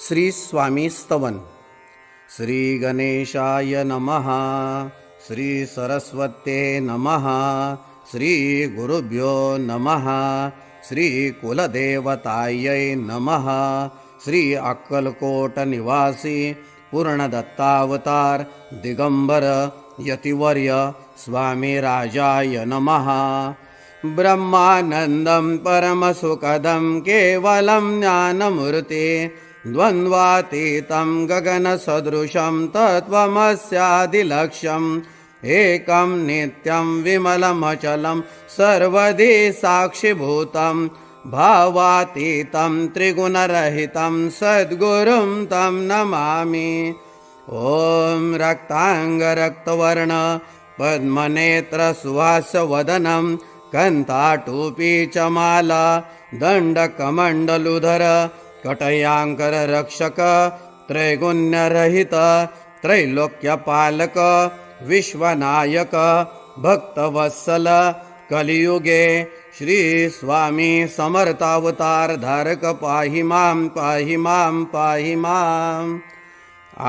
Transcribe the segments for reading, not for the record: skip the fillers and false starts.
श्री स्वामी स्तवन. श्री गणेशाय नमः. श्री सरस्वत्ये नमः. श्री गुरुभ्यो नमः. श्री कुलदेवतायै नमः. श्री अक्कलकोट निवासी पूर्णदत्तावतार दिगंबर यतिवर्य स्वामी राजाय नमः. ब्रह्मानंदं परमसुखदं केवलं ज्ञानमूर्ति द्वन्द्वातीतं गगनसदृशं तत्त्वमस्यादिलक्ष्यम् एकं नित्यं विमलमचलं सर्वदि साक्षिभूतं भावातीतं त्रिगुणरहितं सद्गुरुं तं नमामि. ॐ रक्ताङ्गरक्तवर्ण पद्मनेत्र सुहासवदनं कन्ताटूपी च माला दण्डकमण्डलुधर कटयांकर रक्षक त्रैगुण्यरहित त्रैलोक्यपालक विश्वनायक भक्तवत्सल कलियुगे श्री स्वामी समर्थावतार धारक पाहि मां पाहि मां पाहि मां.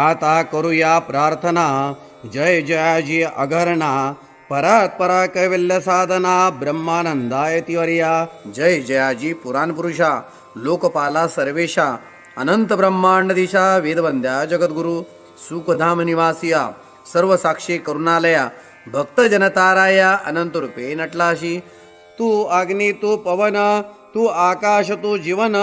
आता करूया प्रार्थना. जय जयाजी अघरणा परात्परा कैवल्य साधना ब्रह्मानंदायतिवर्या. जय जयाजी पुराणपुरुषा लोकपाला सर्वेशा अनंत ब्रह्मांड दिशा वेदवंद्या जगद्गुरु सुखधाम निवासिया सर्व साक्षी करुणालया भक्त जनताराया अनंत रूपे नटलाशी. तू अग्नी तू पवन तू आकाश तू जीवन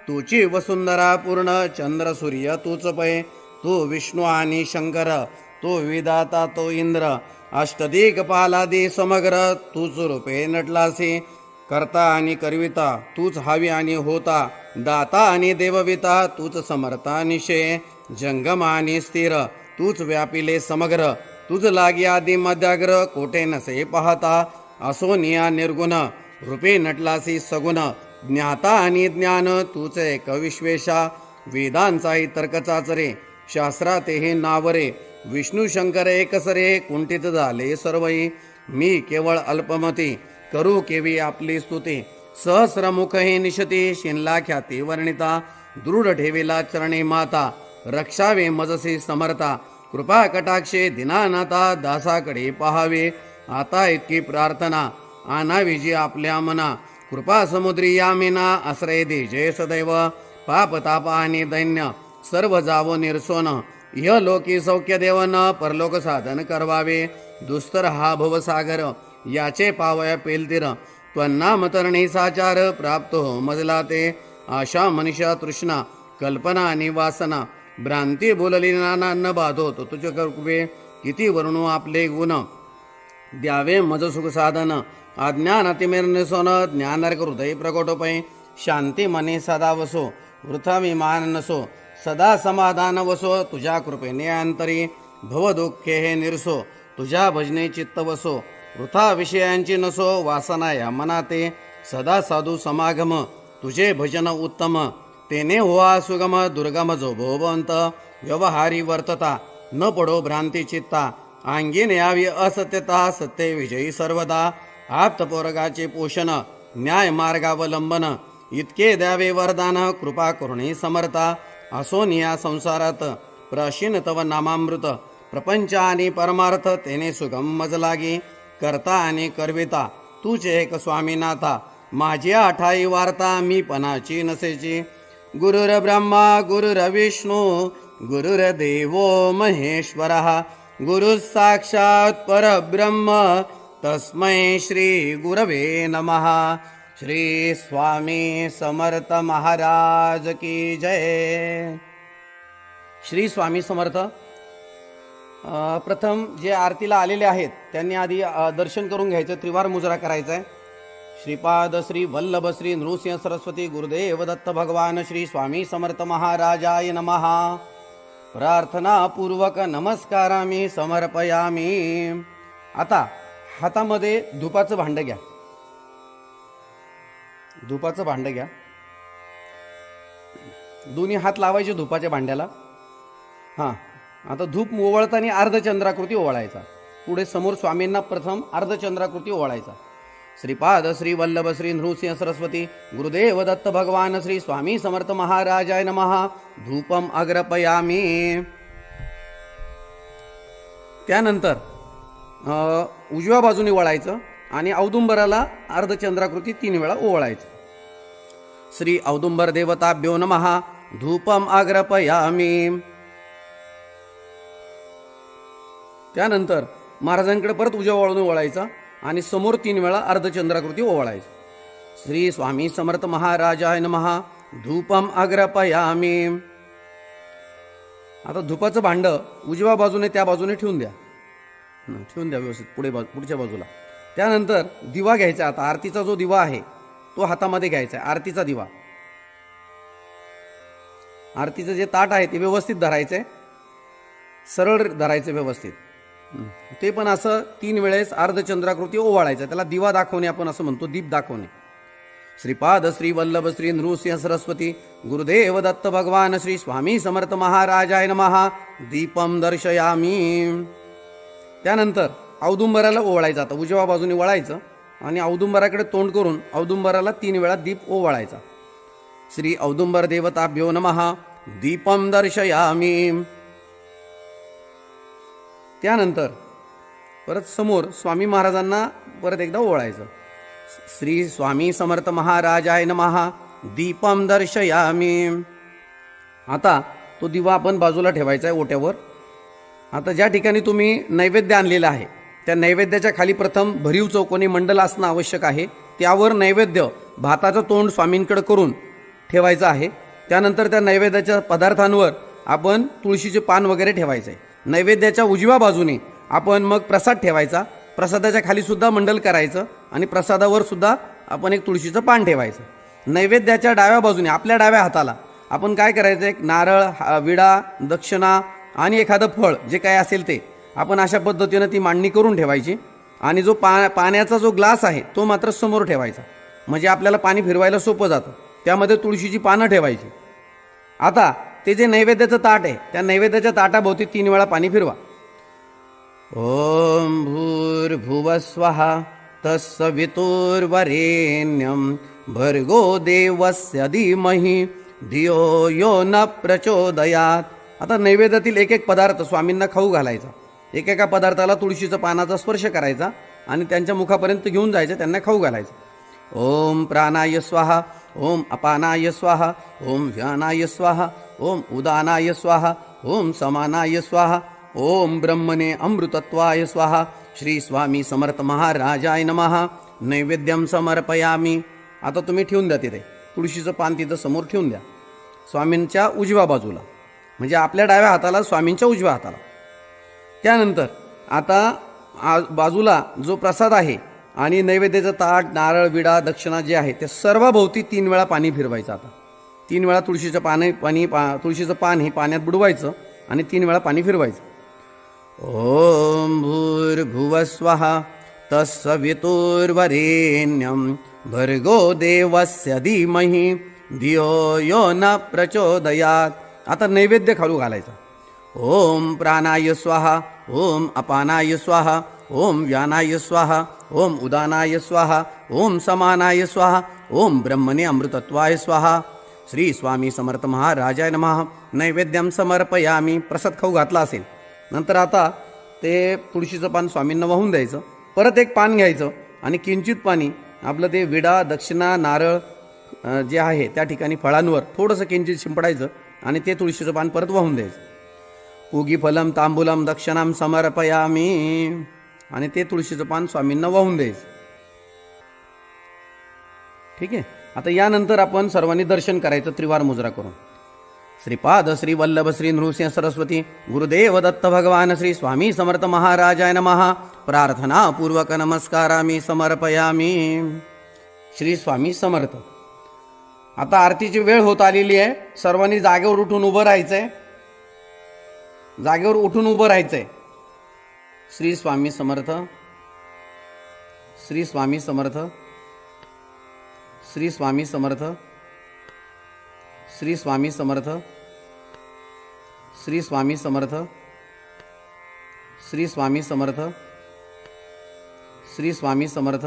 तुची वसुंधरा पूर्ण चंद्र सूर्य तूच पै. तू विष्णू आणि शंकर तू विधाता तो इंद्र अष्टदिक्पालादी समग्र तूच रूपे नटलासी. करता आणि करविता तूच हावी आणि होता दाता आणि देवविता तूच समर्था निशे जंगम आणि स्थिर तूच व्यापिले समग्र तुझ लागी आदी मध्याग्र कोठे नसे पाहता असोनिया निर्गुण रूपे नटलासी सगुण ज्ञाता आणि ज्ञान तूच एक विश्वेशा वेदांचाही तर्क चाचरे शास्त्रातेही नावरे विष्णू शंकर एकसरे कुंठित झाले सर्वही. मी केवळ अल्पमती करू केवी आपली स्तुती सहस्रमुख हे निशती शिनला ख्याती वर्णिता दृढ ठेवेला चरणे माता रक्षावे मजसी समर्था कृपा कटाक्षे दिनानाथा दासाकडे पहावे. आता इतकी प्रार्थना आणावी जी आपल्या मना कृपा समुद्री यामिना आश्रय दे जय सदैव. पाप ताप आणि दैन्य सर्व जावो निर्सोन इह लोकी सौख्य देवन परलोक साधन करवावे. दुस्तर हा भवसागर याचे पावया पेलतीर त्वन्नाम तरणी साचार प्राप्त हो मजला ते. आशा मनीषा तृष्णा कल्पना आणि वासना भ्रांती बोलली नाना न बाधो तो तुझे कृपे किती वर्णू आपले गुण द्यावे मज सुख साधन अज्ञान अतिमेरनिसोन ज्ञानर्क हृदय प्रकोटोपै. शांती मने सदा वसो वृथा विमान नसो सदा समाधान वसो तुझ्या कृपेने अंतरी भवदुःखे हे निरसो तुझ्या भजने चित्त वसो वृथा विषयांची नसो वासना या मनाते सदा साधू समागम तुझे भजन उत्तम तेने होआ सुगम दुर्गम जो भोवंत व्यवहारी वर्तता न पडो भ्रांती चित्ता अंगीन यावी असत्यता सत्य विजयी सर्वदा. आप्तपोरगाचे पोषण न्याय मार्गावलंबन इतके द्यावे वरदान कृपा करुणे समर्था. असोनिया संसारात प्राशीन तव नामामृत प्रपंच आणि परमार्थ तेने सुगम मज लागी. करता आणि करविता तूच एक स्वामीनाथा माझी आठाई वार्ता मी पणाची नसेची. गुरुर ब्रह्मा गुरुर विष्णू गुरुर्देवो महेश्वरः गुरु साक्षात परब्रह्म तस्मै श्री गुरवे नमः. श्री स्वामी समर्थ महाराज की जय. श्री स्वामी समर्थ. प्रथम जे आरतीला आलेले आहेत त्यांनी आधी दर्शन करून घ्यायचं. त्रिवार मुजरा करायचा आहे. श्रीपाद श्री वल्लभ श्री नृसिंह सरस्वती गुरुदेव दत्त भगवान श्री स्वामी समर्थ महाराजाय नमः. प्रार्थना पूर्वक नमस्कारामी समर्पयामी. आता हातामध्ये धुपाचं भांड घ्या. धुपाचं भांड घ्या. दोन्ही हात लावायचे धुपाच्या भांड्याला. हां, आता धूप ओवाळताना अर्धचंद्राकृती ओवाळायचा. पुढे समोर स्वामींना प्रथम अर्धचंद्राकृती ओवाळायचा. श्रीपाद श्री वल्लभ श्री नृसिंह सरस्वती गुरुदेव दत्त भगवान श्री स्वामी समर्थ महाराजाय नमः. धूपम अग्रपयामी. त्यानंतर उजव्या बाजूने वळायचं आणि औदुंबराला अर्धचंद्राकृती 3 वेळा ओवाळायचं. श्री औदुंबर देवताभ्यो नमः. धूपम अग्रपयामी. त्यानंतर महाराजांकडे परत उजव्या बाजूने वळायचा आणि समोर 3 वेळा अर्धचंद्राकृती ओवाळायचं. श्री स्वामी समर्थ महाराजाय नमः. धूपम अग्रपयामी. आता धुपाचं भांड उजव्या बाजूने त्या बाजूने ठेवून द्या. व्यवस्थित पुढच्या बाजूला. त्यानंतर दिवा घ्यायचा. आता आरतीचा जो दिवा आहे तो हातामध्ये घ्यायचा आहे. आरतीचा दिवा. आरतीचं जे ताट आहे ते व्यवस्थित धरायचंय. सरळ धरायचं व्यवस्थित. ते पण असं 3 वेळेस अर्धचंद्राकृती ओवाळायचं. त्याला दिवा दाखवणे आपण असं म्हणतो, दीप दाखवणे. श्रीपाद श्री वल्लभ श्री नृसिंह सरस्वती गुरुदेव दत्त भगवान श्री स्वामी समर्थ महाराजाय नमः. दीपम दर्शयामी. त्यानंतर औदुंबराला ओवाळायचं. आता उजव्या बाजूने वळायचं आणि औदुंबराकडे तोंड करून औदुंबराला 3 वेळा दीप ओवाळायचा. श्री औदुंबर देवताभ्यो नमः. दीपम दर्शयामी. त्यानंतर परत समोर स्वामी महाराजांना परत एकदा ओवाळायचं. श्री स्वामी समर्थ महाराजाय नमः. दीपम दर्शयामी. आता तो दिवा आपण बाजूला ठेवायचा आहे ओट्यावर. आता ज्या ठिकाणी तुम्ही नैवेद्य आणलेला आहे त्या नैवेद्याच्या खाली प्रथम भरीव चौकोनी मंडल असणं आवश्यक आहे. त्यावर नैवेद्य भाताचं तोंड स्वामींकडे करून ठेवायचं आहे. त्यानंतर त्या नैवेद्याच्या पदार्थांवर आपण तुळशीचे पान वगैरे ठेवायचं आहे. नैवेद्याच्या उजव्या बाजूने आपण मग प्रसाद ठेवायचा. प्रसादाच्या खाली सुद्धा मंडल करायचं आणि प्रसादावर सुद्धा आपण एक तुळशीचं पान ठेवायचं. नैवेद्याच्या डाव्या बाजूने आपल्या डाव्या हाताला आपण काय करायचं, एक नारळ, विडा, दक्षिणा आणि एखादं फळ जे काय असेल ते आपण अशा पद्धतीनं ती मांडणी करून ठेवायची. आणि जो पाण्याचा जो ग्लास आहे तो मात्र समोर ठेवायचा, म्हणजे आपल्याला पाणी फिरवायला सोपं जातं. त्यामध्ये तुळशीची पानं ठेवायची. आता ते जे नैवेद्याचं ताट आहे त्या नैवेद्याच्या ताटाभोवती 3 वेळा पाणी फिरवा. ओम भूर्भुवः स्वः तत्सवितुर्वरेण्यं भर्गो देवस्य धीमहि धियो यो न प्रचोदयात. आता नैवेद्यातील एक एक पदार्थ स्वामींना खाऊ घालायचा. एकेका पदार्थाला तुळशीचं पानाचा स्पर्श करायचा आणि त्यांच्या मुखापर्यंत घेऊन जायचं, त्यांना खाऊ घालायचं. ओम प्राणाय स्वाहा. ओम अपानाय स्वाहा. ओम व्यानाय स्वाहा. ओम उदानाय स्वाहा. ओम समानाय स्वाहा. ओम ब्रह्मणे अमृतत्वाय स्वाहा. श्री स्वामी समर्थ महाराजाय नमः. नैवेद्यम समर्पयामी. आता तुम्ही ठेवून द्या तिथे तुळशीचं पान, तिथं समोर ठेवून द्या स्वामींच्या उजव्या बाजूला, म्हणजे आपल्या डाव्या हाताला स्वामींच्या उजव्या हाताला. त्यानंतर आता बाजूला जो प्रसाद आहे आणि नैवेद्याचं ताट, नारळ, विडा, दक्षिणा जे आहे ते सर्वाभोवती 3 वेळा पाणी फिरवायचं. आता 3 वेळा तुळशीचं तुळशीचं पान हे पाण्यात बुडवायचं आणि 3 वेळा पाणी फिरवायचं. ओम भूर्भुवः स्वः तत्सवितुर्वरेण्यं भर्गो देवस्य धीमहि धियो यो न प्रचोदयात. आता नैवेद्य खालू घालायचा. ओम प्राणाय स्वाहा. ओम अपानाय स्वाहा. ओम व्यानाय स्वाहा. ओम उदानाय स्वाहा. ओम समानाय स्वाहा. ओम ब्रह्मणे अमृतत्वाय स्वाहा. श्री स्वामी समर्थ महाराजाय नमः. नैवेद्यम समर्पयामी. प्रसाद खाऊ घातला असेल नंतर आता ते तुळशीचं पान स्वामींना वाहून द्यायचं. परत एक पान घ्यायचं आणि किंचित पाणी आपलं ते विडा, दक्षिणा, नारळ जे आहे त्या ठिकाणी फळांवर थोडंसं किंचित शिंपडायचं आणि ते तुळशीचं पान परत वाहून द्यायचं. पूगी फलम तांबूलम दक्षिणाम समर्पयामी. आणि ते तुळशीचं पान स्वामींना वाहून द्यायचं. ठीक आहे. आता यानंतर आपण सर्वांनी दर्शन करायचं त्रिवार मुजरा करून. श्रीपाद श्री वल्लभ श्री नृसिंह सरस्वती गुरुदेव दत्त भगवान श्री स्वामी समर्थ महाराजाय नमः. प्रार्थना पूर्वक नमस्कारामी समर्पयामी. श्री स्वामी समर्थ. आता आरतीची वेळ होत आलेली आहे. सर्वांनी जागेवर उठून उभं राहायचंय. जागेवर उठून उभं राहायचंय. श्री स्वामी समर्थ. श्री स्वामी समर्थ. श्री स्वामी समर्थ. श्री स्वामी समर्थ. श्री स्वामी समर्थ. श्री स्वामी समर्थ. श्री स्वामी समर्थ.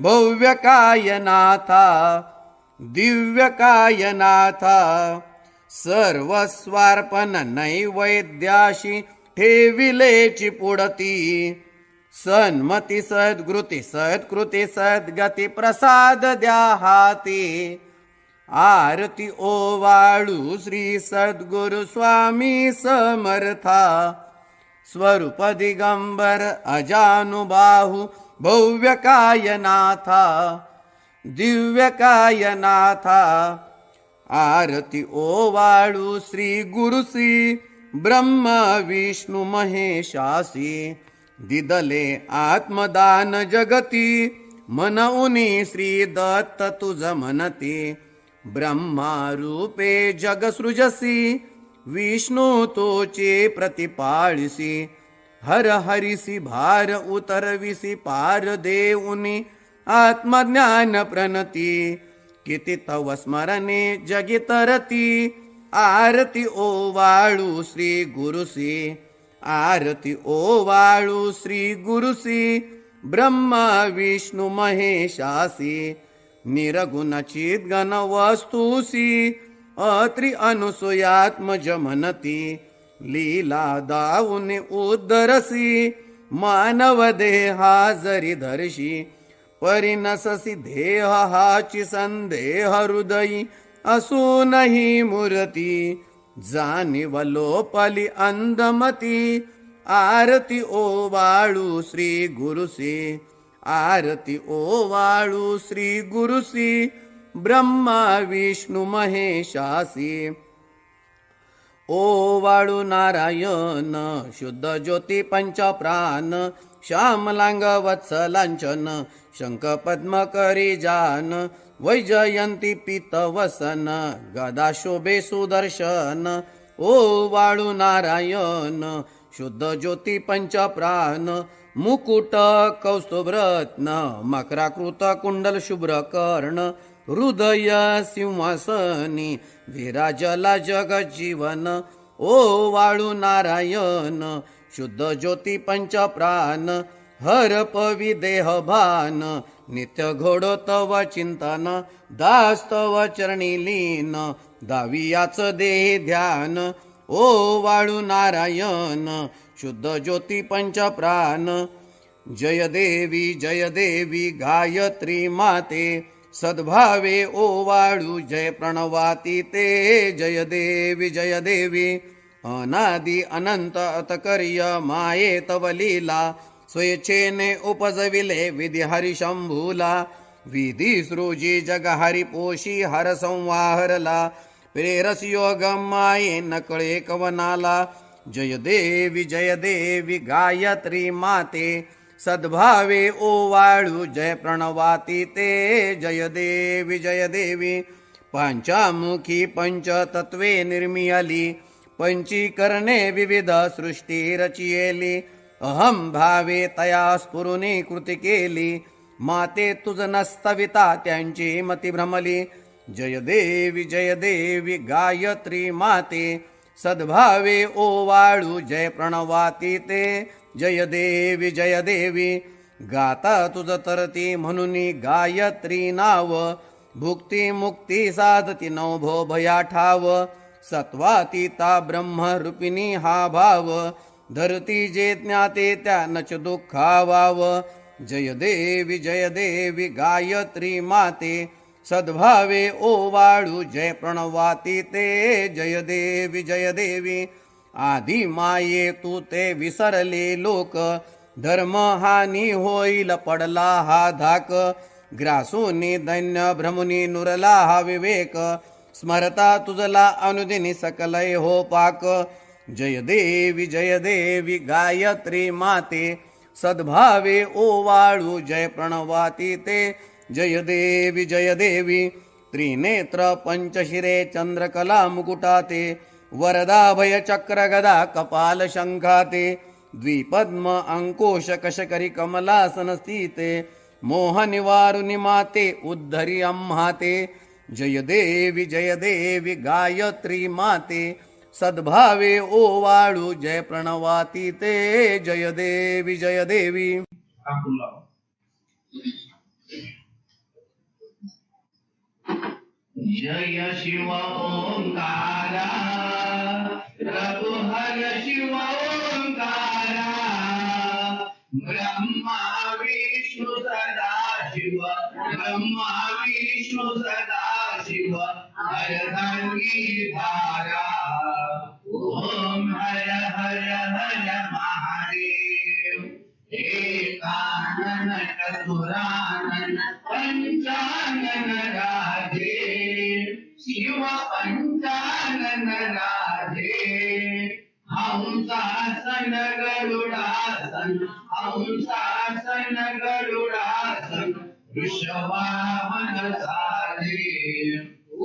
भव्यकायनाथा दिव्यकायनाथा सर्वस्वार्पण नैवेद्याशी ठेविलेची पुढती सन्मती सद्गृती सत्कृती सद्गती प्रसाद द्या हाती आरती ओवाळू श्री सद्गुरु स्वामी समर्था स्वरूप दिगंबर अजानुबाहू भव्यकायनाथा दिव्यकायनाथा आरती ओवाळू श्री गुरुसी ब्रह्म विष्णु महेशासी दिदले आत्मदान जगती मनउनी श्री दत्त तुझ म्हणती ब्रह्मा रूपे जग सृजसी विष्णू तोचे प्रतिपाळिसी हर हरिसी भार उतरविसी पार देऊनी आत्मज्ञान प्रणती किती तव स्मरणे जगी तरती आरती ओवाळू श्री गुरुसी आरती ओवाळू श्री गुरुसी ब्रह्मा विष्णु महेशासी निरगुण चिद्गण वस्तुसी अत्रि अनुसूयात्मज म्हणती लीला दाऊने उद्धरसी मानव देहा जरी धरशी परिनससी देह हाची संदेह हृदयी असूनही मूर्ती जाणीव लोपली अंधमती आरती ओवाळू श्री गुरुसी आरती ओवाळू श्री गुरुसी ब्रह्मा विष्णु महेशासी ओवाळू नारायण शुद्ध ज्योती पंच प्राण श्यामलांग वत्सलांचन शंख पद्म करी जान वैजयंती पीतवसन गदा शोभे सुदर्शन ओवाळू नारायण शुद्ध ज्योती पंच प्राण मुकुट कौस्तुभरत्न मकराकृत कुंडल शुभ्र कर्ण हृदय सिंहासनी विराजला जगजीवन ओवाळू नारायण शुद्ध ज्योती पंच प्राण हर पवी देह भान नित्य घोडो तव चिंतन दास्तव चरणी लीन दावियाच देह ध्यान ओवाळू नारायण शुद्ध ज्योती पंच प्राण जय देवी गायत्री माते सद्भावे ओवाळू जय प्रणवाती ते जय देवी अनादि अनंत अतकर्य माये तव लीला स्वेच्छेने उपजविले विधी हरी शंभूला विधी सृजी जग हरी पोशी हर संवाहरला प्रेरस योग माये नकळे कवनाला जय देवी गायत्री माते सद्भावे ओवाळू जय प्रणवाती ते जय देवी पंचामुखी पंचतत्वे निर्मियली पंचीकरणे विविध सृष्टी रचियेली अहम भावे तया स्फुरुनी कृती केली माते तुझ नस्तविता त्यांची मती भ्रमली जय देवी गायत्री माते सद्भावे ओवाळू जय प्रणवाती ते जय देवी गाता तुझ तरती म्हणून गायत्री नाव भुक्ती मुक्ती साधती नवभो भया ठाव सत्वातीता ब्रह्मरूपिणी हा भाव धरती जे ज्ञाते त्या नच दुःखावाव जय देवी गायत्री माते सद्भावे ओवाळू जय प्रणवाती ते जय देवी आधी माये तू ते विसरले लोक धर्म हानी होईल पडला हा धाक ग्रासूनी दैन्य भ्रमुनी नुरला हा विवेक स्मरता तुझला अनुदिनी सकलय हो पाक जय देवी गायत्री माते सद्भावे ओवाळू जय प्रणवाती ते जय देवी त्रिनेत्र पंचशिरे चंद्रकला मुकुटाते वरदाभय चक्र गदा कपाल शंखाते द्विपद्म अंकोश कशकरी कमलासन स्थिते मोह निवारुनि माते उद्धरी अम्हाते जय देवी गायत्री माते सद्भावे ओवाळू जय प्रणवाती ते जय देवी जय शिव ओंकारा प्रभु हर शिव ओंकारा ब्रह्मा विष्णु सदा शिव ब्रह्मा विष्णु सदा शिव हरधर्मी धारा ओम हर हर हर महादेव एकानन चतुरानन पंचानन राधे शिव पंचानन राधे हंसासन गरुडासन हंसासन गरुडासन वृषवाहन साधे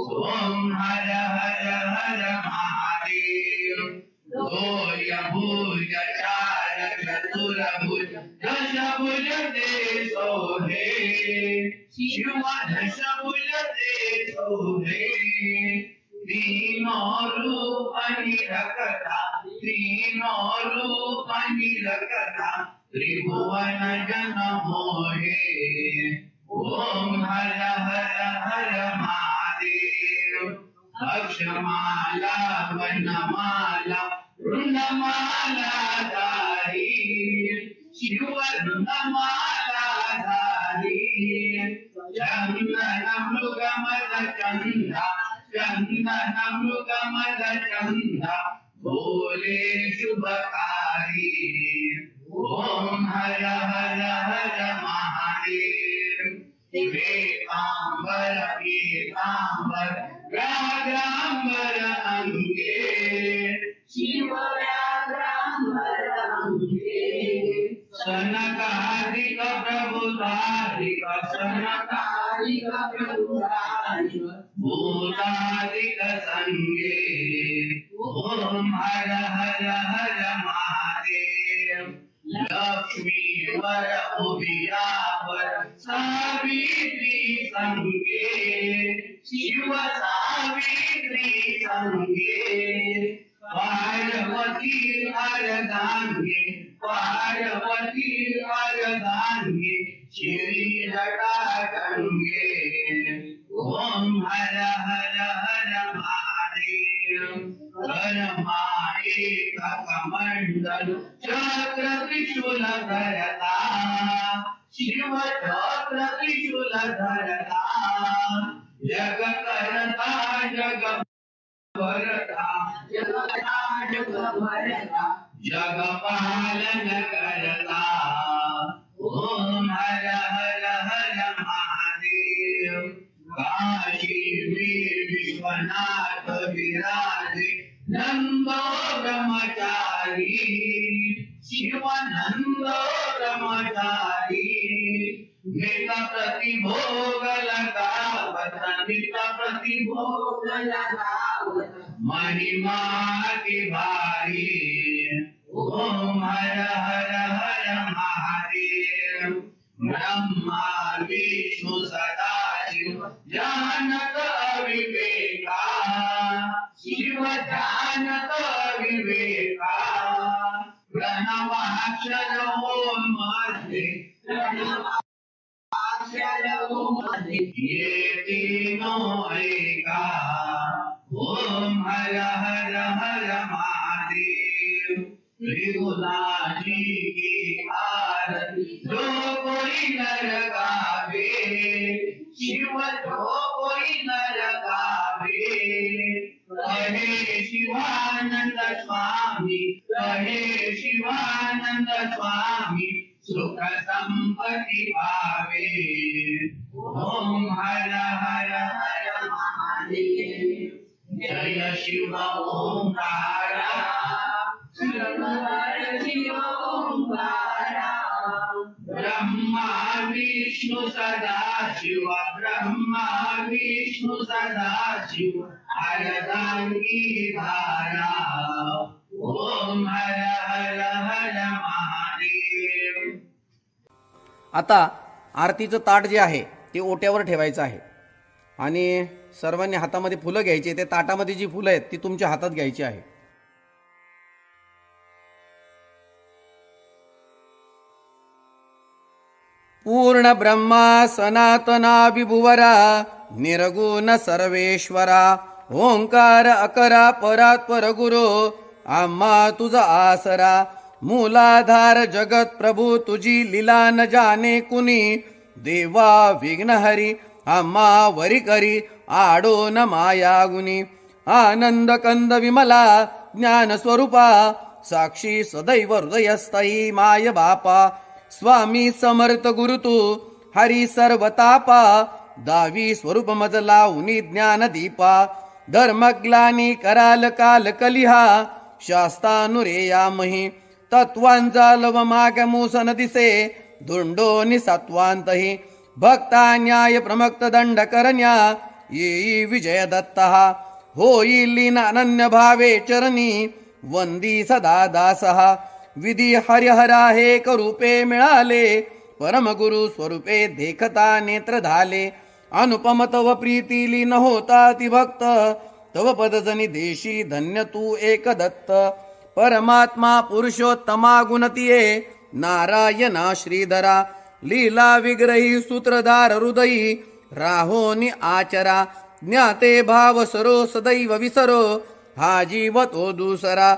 ओम हर हर हर महादेव भूय भूय चार चतुर्भुज दशभुज ते सोहे शिव दशभुज ते सोहे तीनों रूप निरखता तीनों रूप निरखता त्रिभुवन जन मोहे ओम हर हर हर महादेव अक्षमाला वनमाला वृंदमाला धारी शिव वृंदमाला धारी चंदन मृगमद चंदा चंदन मृगमद चंदा भोले शुभकारी ओम हर हर हर महादेव पीतांबर पीतांबर व्याघ्रांबर अंगे शिव व्याघ्रांबर अंगे सनकादिक प्रभुतादिक सनकादिक प्रभुतादिक भूतादिक संगे ओम हर हर हर महादेव लक्ष्मी वर उभियावर सावित्री संगे शिव सावित्री संगे पार्वती अर्धांगे पार्वती अर्धांगे श्री जटा गंगे ओम हर हर हर महादेव ब्रह्मा एक कमंडल चक्र त्रिशूल धरता शिव चक्र त्रिशूल धरता जग करता जग भरता जग भरता जग पालन करता ओम हर हर हर महादेव काशी में विश्वनाथ विराजे नंदो ब्रह्मचारी शिव नंदो ब्रह्मचारी नित प्रतिभोग लगावत नित प्रतिभोग लगावत महिमा की भारी ओम हर हर हर महादेव ब्रह्मा विष्णु सदा शिव जानत अविवेका शिव जानत अविवेका प्रणवाक्षर ओम मध्ये प्रणवाक्षर ओम मध्ये ये तीनों एका ओम हर हर हर महादेव त्रिभुवनाजी की आरती जो कोई नर गावे शिव जो कोई नर गावे कहे शिवानंद स्वामी कहे शिवानंद स्वामी सुख संपत्ति पावे ओम हर हर हर महादेव जय शिव ओंकारा शिव ओंकारा ब्रह्मा विष्णु सदा शिव ब्रह्मा विष्णु सदा शिव अर्धांगी धारा ओम हर हर हर महादेव आता आरतीचं ताट जे आहे ते ओट्यावर ठेवायचं आहे आणि सर्वांनी हातामध्ये फुलं घ्यायची. ते ताटामध्ये जी फुलं आहेत ती तुमच्या हातात घ्यायची आहे. पूर्ण ब्रह्मा सनातना विभुवरा निर्गुण सर्वेश्वरा ओंकार अकरा परात्पर गुरु आम्हा तुझा आसरा मूलाधार जगत प्रभू तुझी लीला न जाणे कुणी देवा विघ्नहरी आम्हा वरी करी आडो न माया गुणी आनंद कंद विमला ज्ञान स्वरूपा साक्षी सदैव हृदयस्थई माय बापा स्वामी समर्थ गुरु तू हरी सर्वतापा दावी स्वरूप मजला उनी ज्ञान दीपा धर्मग्लानी कराल काल कलिहा शास्तानुरेयामही तत्वांचा लव माग मूसन दिसे धुंडोनी सत्वांतही भक्ता न्याय प्रमक्त दंड करण्या येई विजय दत्तः होईल अनन्य भावे चरणी वंदी सदा दासः विधी हरिहरा हे रूपे मिळाले परमगुरु स्वरूपे देखता नेत्र झाले अनुपम तव प्रीती लीन होता ती भक्त तव पदजनी देशी धन्य तू एक दत्त परमात्मा पुरुषोत्तमा गुणतिये नारायणा श्रीधरा लीला विग्रही सूत्रधार हृदयी राहोनी आचरा ज्ञाते भाव सरो सदैव विसरो हा जीव तो दुसरा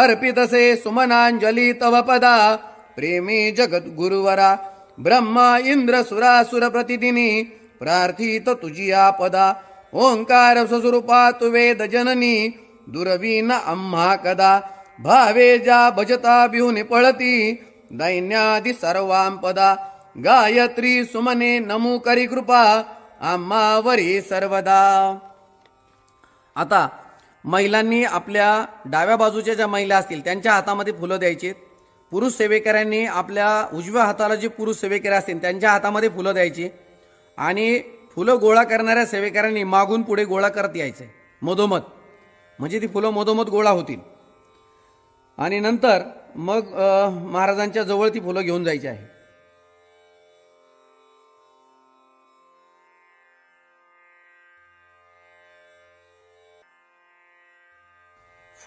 अर्पितसे सुमनांजली तव पदा प्रेमी जगत गुरुवरा ब्रह्मा इंद्र सुरासुर प्रतिदिनी प्रार्थित तुझी आपदा ओंकार स्वरूपा तु वेद जननी दुर्वीन आम्हा कदा भावे जा भजता बिहुनी पळती दैन्यादि सर्वांपदा गायत्री सुमने नमू करी कृपा आम्हावरी सर्वदा. आता महिलांनी आपल्या डाव्या बाजूच्या ज्या महिला असतील त्यांच्या हातामध्ये फुलं द्यायची. पुरुष सेवेकऱ्यांनी आपल्या उजव्या हाताला जे पुरुष सेवेकरी असतील त्यांच्या हातामध्ये फुलं द्यायची आणि फुलं गोळा करणाऱ्या सेवेकऱ्यांनी मागून पुढे गोळा करत यायचे मधोमध, म्हणजे ती फुलं मधोमध गोळा होतील आणि नंतर मग महाराजांच्या जवळ ती फुलं घेऊन जायची आहे.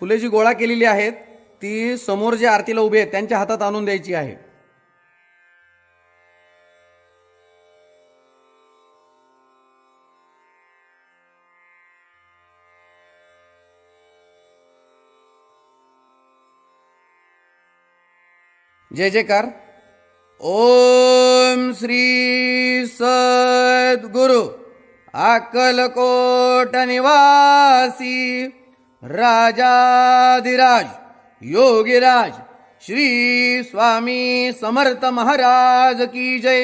फुले जी गोळा केलेली आहेत ती समोर जे आरतीला उभे आहेत त्यांच्या हातात आणून द्यायची आहे. जय जयकार. ओम श्री सद्गुरु अक्कलकोट निवासी राजाधिराज योगीराज श्री स्वामी समर्थ महाराज की जय.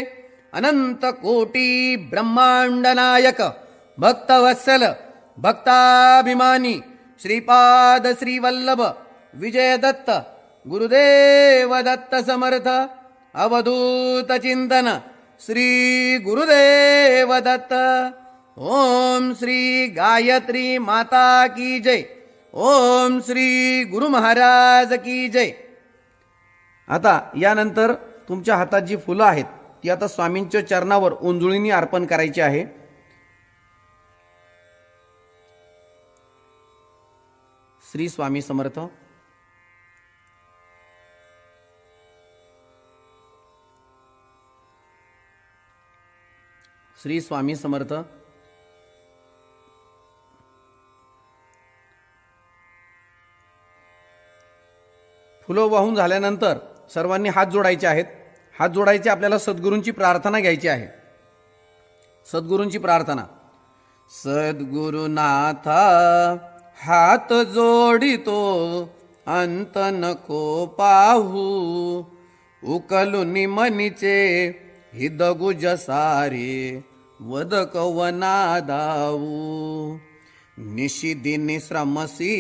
अनंत कोटी ब्रह्मांड नायक भक्तवत्सल भक्ताभिमानी श्रीपाद श्रीवल्लभ विजय दत्त गुरुदेव दत्त समर्थ अवधूत चिंतन श्री गुरुदेव दत्त. ओम श्री गायत्री माता की जय. ओम श्री गुरु महाराज की जय. आता यानंतर तुमच्या हातात जी फुलं आहेत ती आता स्वामींच्या चरणावर ओंजळीने अर्पण करायची आहे. श्री स्वामी समर्थ. श्री स्वामी समर्थ. फुलं वाहून झाल्यानंतर सर्वांनी हात जोडायचे आहेत. हात जोडायचे, आपल्याला सद्गुरूंची प्रार्थना घ्यायची आहे. सद्गुरूंची प्रार्थना. सद्गुरुनाथा हात जोडितो अंत नको पाहू उकलुनी मनीचे हिदगुज सारे वद कवना दाऊ निशिदिनी श्रमसी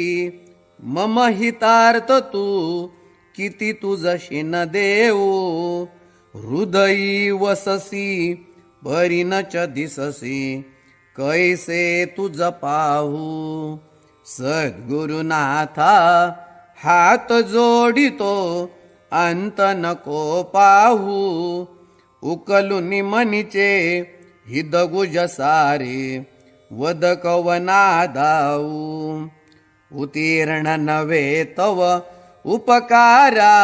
मम हितार्थ तू किती तुझशी न देऊ हृदयी वससी परिणच दिससी कैसे तुझ पाहू सद्गुरुनाथा हात जोडितो अंत नको पाहू उकलुनी मनीचे हिदगुज सारे वद कवना दाऊ उत्तीर्ण नव्हे तव उपकारा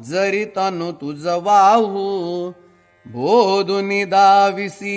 जरी तनु तुझ वाहू बोधुनी दाविसी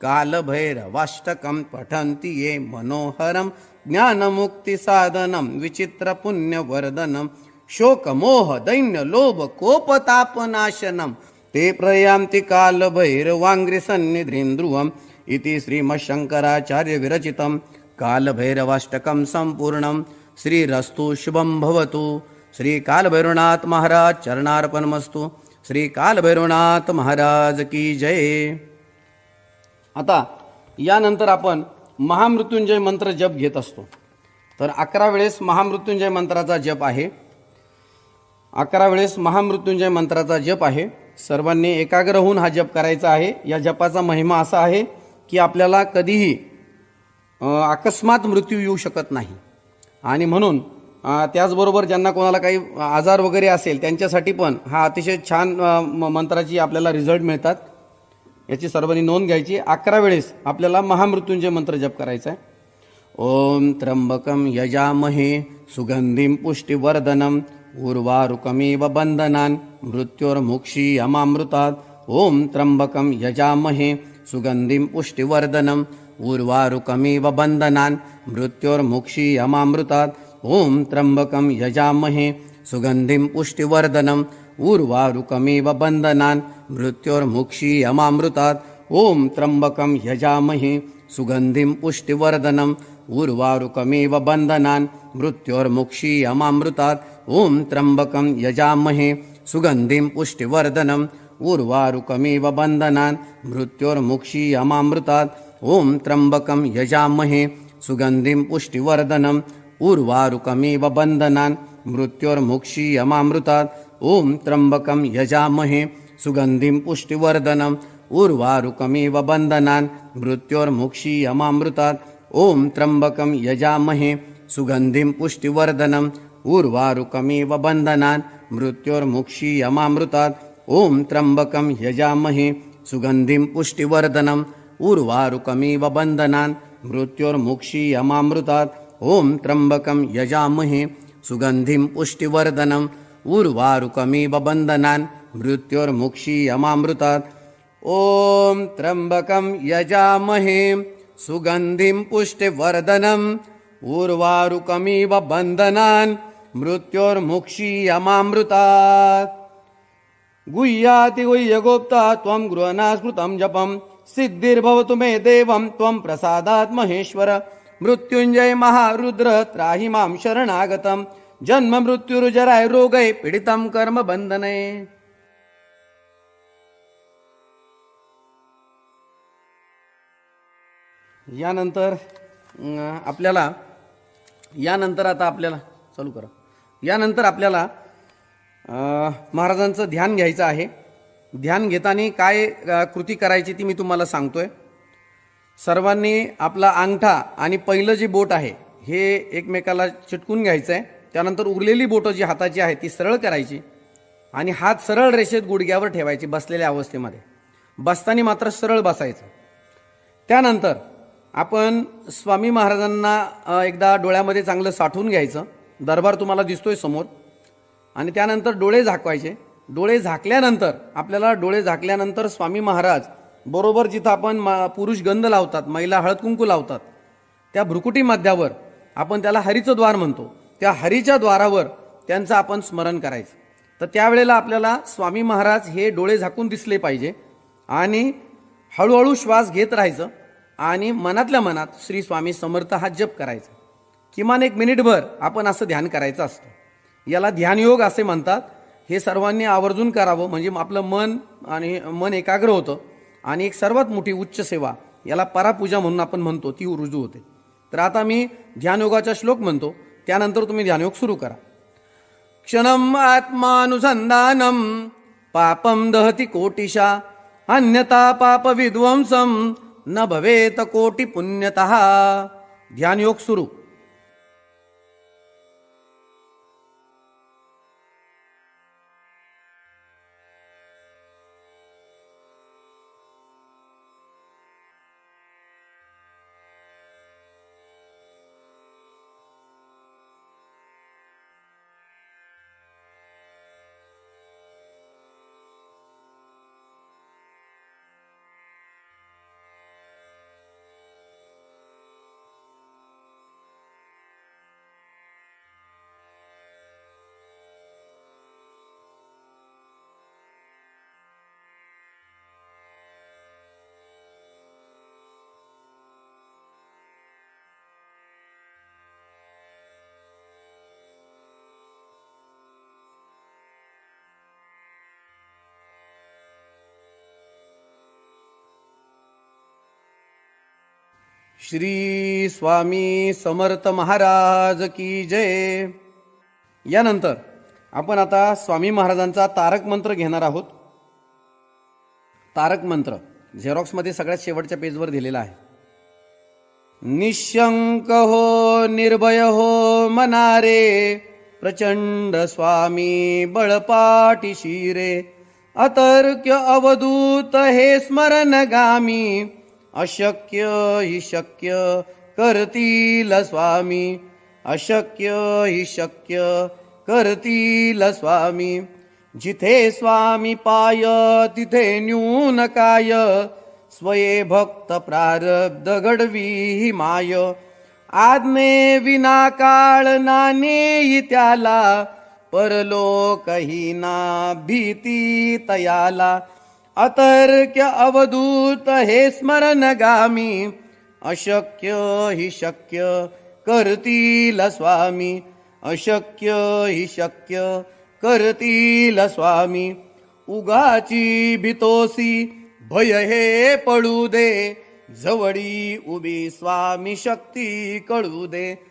कालभैरवाष्टकं पठन्ति ये मनोहरं ज्ञानमुक्तिसाधनं विचित्रपुण्यवर्धनं शोकमोह दैन्य लोभ कोपतापनाशनं ते प्रयान्ति कालभैरवाङ्घ्रिसन्निधिं ध्रुवम् इति श्रीमच्छङ्कराचार्य विरचितं कालभैरवाष्टकं सम्पूर्णं। श्रीरस्तु शुभं भवतु। श्री कालभैरवनाथ महाराज चरणार्पणमस्तु। श्री कालभैरवनाथ महाराज की जय। आता यानंतर आपण महामृत्युंजय मंत्र जप घेत असतो। तर 11 वेळेस महामृत्युंजय मंत्राचा जप आहे। 11 वेळेस महामृत्युंजय मंत्राचा जप आहे। सर्वांनी एकाग्र होऊन हा जप करायचा आहे। या जपाचा महिमा असा आहे की आपल्याला कधीही अकस्मात मृत्यू येऊ शकत नाही आणि म्हणून त्याचबरोबर ज्यांना कोणाला काही आजार वगैरे असेल त्यांच्यासाठी पण हा अतिशय छान मंत्राची आपल्याला रिझल्ट मिळतात। याची सर्वांनी नोंद घ्यायची। 11 वेळेस आपल्याला महामृत्युंजय मंत्र जप करायचा आहे। ओम त्र्यंबकं यजामहे सुगंधिं पुष्टिवर्धनम् उर्वारुकमिव बन्धनान् मृत्योर्मुक्षीयमामृतात्। ओम त्र्यंबकं यजामहे सुगंधिं पुष्टिवर्धनम् उर्वारुकमिव बन्धनान् मृत्योर्मुक्षीयमामृतात्। ओम त्र्यंबकं यजामहे सुगंधिं पुष्टिवर्धनम् उर्वारुकमिव बन्धनान् मृत्योर्मुक्षीयमामृतात्। ओम त्र्यंबकं यजामहे सुगंधिं पुष्टिवर्धनम् उर्वारुकमिव बन्धनान् मृत्योर्मुक्षीयमामृतात्। ओम त्र्यंबकं यजामहे सुगंधिं पुष्टिवर्धनम् उर्वारुकमिव बन्धनान् मृत्योर्मुक्षीयमामृतात्। ओम त्र्यंबकं यजामहे सुगंधिं पुष्टिवर्धनम् उर्वारुकमिव बन्धनान् मृत्योर्मुक्षीयमामृतात्। ओम त्र्यंबकं यजामहे सुगंधिं पुष्टिवर्धनम् उर्वारुकमिव बन्धनान् मृत्योर्मुक्षीयमामृतात्। ओम त्र्यंबकं यजामहे सुगंधिं पुष्टिवर्धनम् उर्वारुकमिव बन्धनान् मृत्योर्मुक्षीयमामृतात्। ओम त्र्यंबकं यजामहे सुगंधिं पुष्टिवर्धनम् उर्वारुकमिव बन्धनान् मृत्योर्मुक्षीयमामृतात्। ओम त्र्यंबकं यजामहे सुगंधिं पुष्टिवर्धनम् उर्वारुकमिव बन्धनान् मृत्योर्मुक्षीयमामृतात्। ओम त्र्यंबकं यजामहे सुगंधिं पुष्टिवर्धनम् उर्वारुकमिव बन्धनान् मृत्योर्मुक्षीयमामृतात्। गुह्याति गुह्यगुप्ता त्वं गृहनास्मृतं जपं सिद्धिर्भवतु मे देवं त्वं प्रसादात् महेश्वर। मृत्युंजय महारुद्र त्राहि मां शरणागतं जन्म मृत्युर्जराय रोगै पीडितं कर्म बंधने। यानंतर आपल्याला महाराजांचं ध्यान घ्यायचं आहे। ध्यान घेताना काय कृती करायची ती मी तुम्हाला सांगतोय। सर्वांनी आपला अंगठा आणि पहिलं जे बोट आहे हे एकमेकाला चिटकून घ्यायचं आहे। त्यानंतर उरलेली बोटं जी हाताची आहे ती सरळ करायची आणि हात सरळ रेषेत गुडघ्यावर ठेवायची बसलेल्या अवस्थेमध्ये। बसताना मात्र सरळ बसायचं। त्यानंतर आपण स्वामी महाराजांना एकदा डोळ्यामध्ये चांगलं साठवून घ्यायचं। दरबार तुम्हाला दिसतोय समोर। आणि त्यानंतर डोळे झाकवायचे। डोळे झाकल्यानंतर आपल्याला स्वामी महाराज बरोबर जिथं आपण पुरुष गंध लावतात, महिला हळद कुंकू लावतात, त्या भ्रुकुटी मध्यावर आपण त्याला हरीचं द्वार म्हणतो, त्या हरीच्या द्वारावर त्यांचं आपण स्मरण करायचं। तर त्यावेळेला आपल्याला स्वामी महाराज हे डोळे झाकून दिसले पाहिजे आणि हळूहळू श्वास घेत राहायचं आणि मनातल्या मनात श्री स्वामी समर्थ हा जप करायचा। किमान 1 मिनिटभर आपण असं ध्यान करायचं असतं। याला ध्यानयोग असे म्हणतात। हे सर्वांनी आवर्जून करावं म्हणजे आपलं मन एकाग्र होतं आणि एक सर्वात मोठी उच्च सेवा याला परापूजा म्हणून आपण म्हणतो ती रुजू होते। तर आता मी ध्यानयोगाचा श्लोक म्हणतो, त्यानंतर तुम्ही ध्यानयोग सुरू करा। क्षणम आत्मानुसंधानम पापम दहति कोटिशा अन्यथा पाप विध्वंसम न भवेत कोटि पुण्यतः। ध्यानयोग सुरू। श्री स्वामी समर्थ महाराज की जय. यानंतर आपण आता स्वामी महाराजांचा तारक मंत्र घेणार आहोत. तारक मंत्र झेरॉक्समध्ये सगळ्यात शेवटच्या पेजवर दिलेला आहे. निशंक हो निर्भय हो मनारे, प्रचंड स्वामी बळपाटी शिरे, अतर्क्य अवधूत हे स्मरणगामी, अशक्य हि शक्य करतील स्वामी, अशक्य हि शक्य करतील स्वामी. जिथे स्वामी पाय तिथे न्यून काय, स्वये भक्त प्रारब्ध घडवी ही माय. आज्ञे विना काळ नाने त्याला, परलोकही ना भीती तयाला. अतर्क्य अवधूत हे स्मरणगामी, अशक्य हि शक्य करतील स्वामी, अशक्य हि शक्य करतील स्वामी. उगाची भीतोसी भय हे पळू दे, जवळी उभी स्वामी शक्ती कळू दे.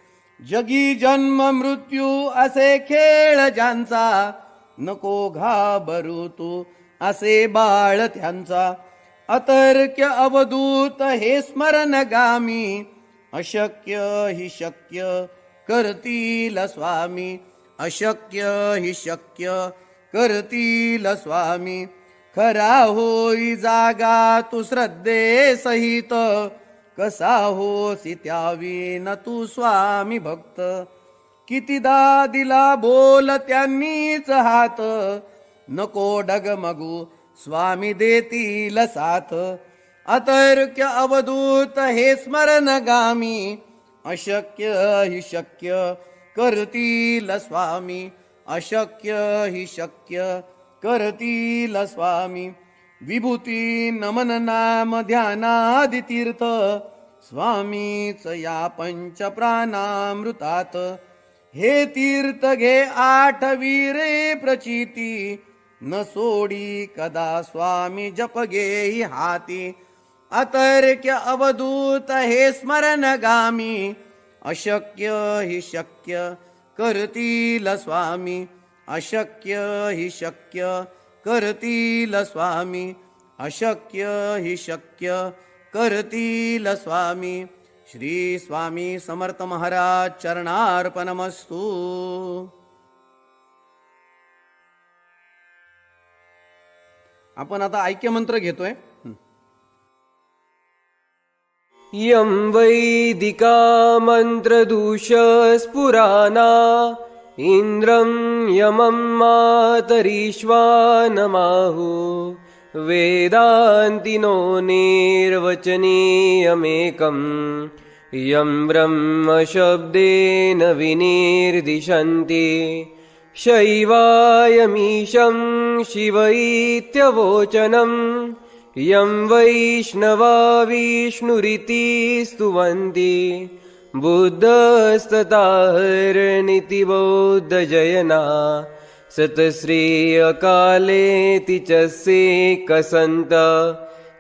जगी जन्म मृत्यू असे खेळ ज्यांचा, नको घाबरू तू असे बाळ त्यांचा. अतर्क्य अवधूत हे स्मरणगामी, अशक्य हि शक्य करतील स्वामी, अशक्य हि शक्य करतील स्वामी. खरा होई जागा तू श्रद्धे सहित, कसा होसी त्याविन तू स्वामी भक्त. कितीदा दिला बोल त्यांनीच हात, नको डगमगू स्वामी देतील साथ. अतर्क्य अवधूत हे स्मरणगामी, अशक्य हि शक्य करतील स्वामी, अशक्य हि शक्य करतील स्वामी. विभूती नमन नाम ध्यानादि तीर्थ, स्वामीच या पंच प्राणामृतात. हे तीर्थ घे आठवीरे प्रचिती, न सोडी कदा स्वामी जप घेई हाती. अतर्क्य अवधूत हे स्मरणगामी, अशक्य हि शक्य करतील स्वामी, अशक्य हि शक्य करतील स्वामी, अशक्य हि शक्य करतील स्वामी. श्री स्वामी समर्थ महाराज चरणार्पणमस्तु. आपण आता ऐक्य मंत्र घेतोय. यं वैदिका मन्त्रदूषस्फुराना, इन्द्रं यमं मातरीश्वानमाहु. वेदान्तिनो निर्वचनीयमेकम्, यं ब्रह्मशब्देन विनिर्दिशन्ति. शैवायमीशं शिव इत्यवोचनम्, यं वैष्णवा विष्णुरिति स्तुवन्ति. बुद्धस्तताहरनिति बौद्धजयना, सतश्री अकालेति च सेकसन्त.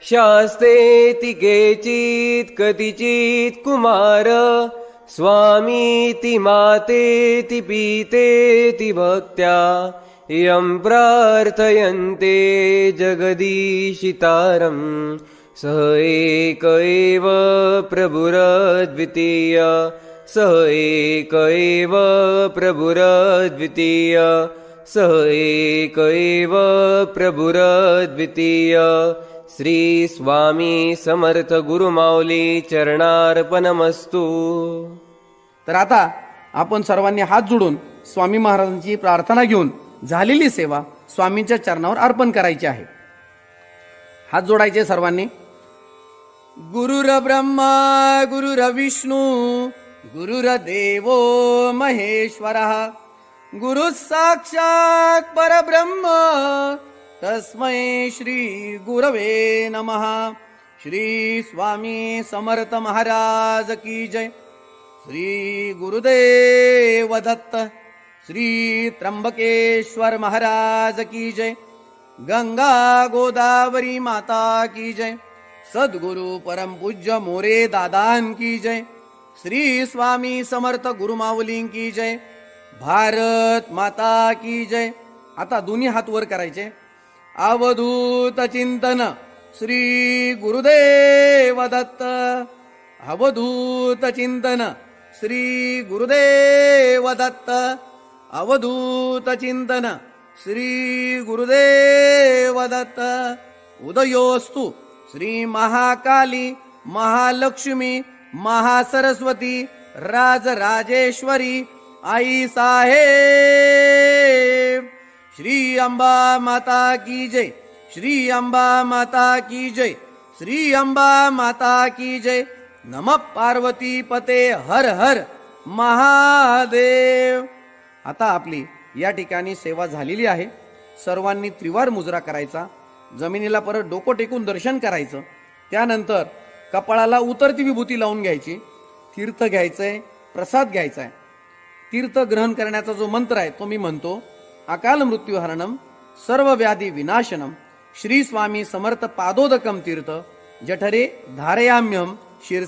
शास्तेति केचित् कतिचित् कुमार, स्वामीति मातेति पीतेति भक्त्या. यं प्रार्थयन्ते जगदीशितारम्, सः एक एव प्रभुरद्वितीय, सः एक एव प्रभुरद्वितीय, सः एक एव प्रभुरद्वितीय. श्री स्वामी समर्थ गुरुमाऊली चरणार्पणमस्तु. तर आता आपण सर्वांनी हात जोडून स्वामी महाराजांची प्रार्थना घेऊन झालेली सेवा स्वामींच्या चरणावर अर्पण करायची आहे. हात जोडायचे सर्वांनी. गुरुर ब्रह्मा गुरुर विष्णू गुरुर्देवो महेश्वरः, गुरु साक्षात् परब्रह्म तस्मै श्री गुरवे नमः. श्री स्वामी समर्थ महाराज की जय. श्री गुरुदेव दत्त. श्री त्र्यंबकेश्वर महाराज की जय. गंगा गोदावरी माता की जय. सद्गुरु परम पूज्य मोरे दादान की जय. श्री स्वामी समर्थ गुरुमाऊली की जय. भारत माता की जय. आता दोन्ही हात वर करायचे. अवधूत चिंतन श्री गुरुदेव दत्त. अवधूत चिंतन श्री गुरुदेव दत्त. अवधूत चिंतन श्री गुरुदेव दत्त. उदयोस्तु श्री महाकाली महालक्ष्मी महासरस्वती राजराजेश्वरी आई साहेब. श्री अंबा माता की जय. श्री अंबा माता की जय. श्री अंबा माता की जय. नमः पार्वती पते हर हर महादेव. आता आपली या ठिकाणी सेवा झालेली आहे. सर्वांनी त्रिवार मुजरा करायचा. जमिनीला परत डोकं टेकून दर्शन करायचं. त्यानंतर कपाळाला उतरती विभूती लावून घ्यायची. तीर्थ घ्यायचंय, प्रसाद घ्यायचाय. तीर्थ ग्रहण करण्याचा जो मंत्र आहे तो मी म्हणतो. अकाल मृत्यूहरणम सर्व व्याधी विनाशनम श्री स्वामी समर्थ पादोदकम तीर्थ जठरे धारयाम्यम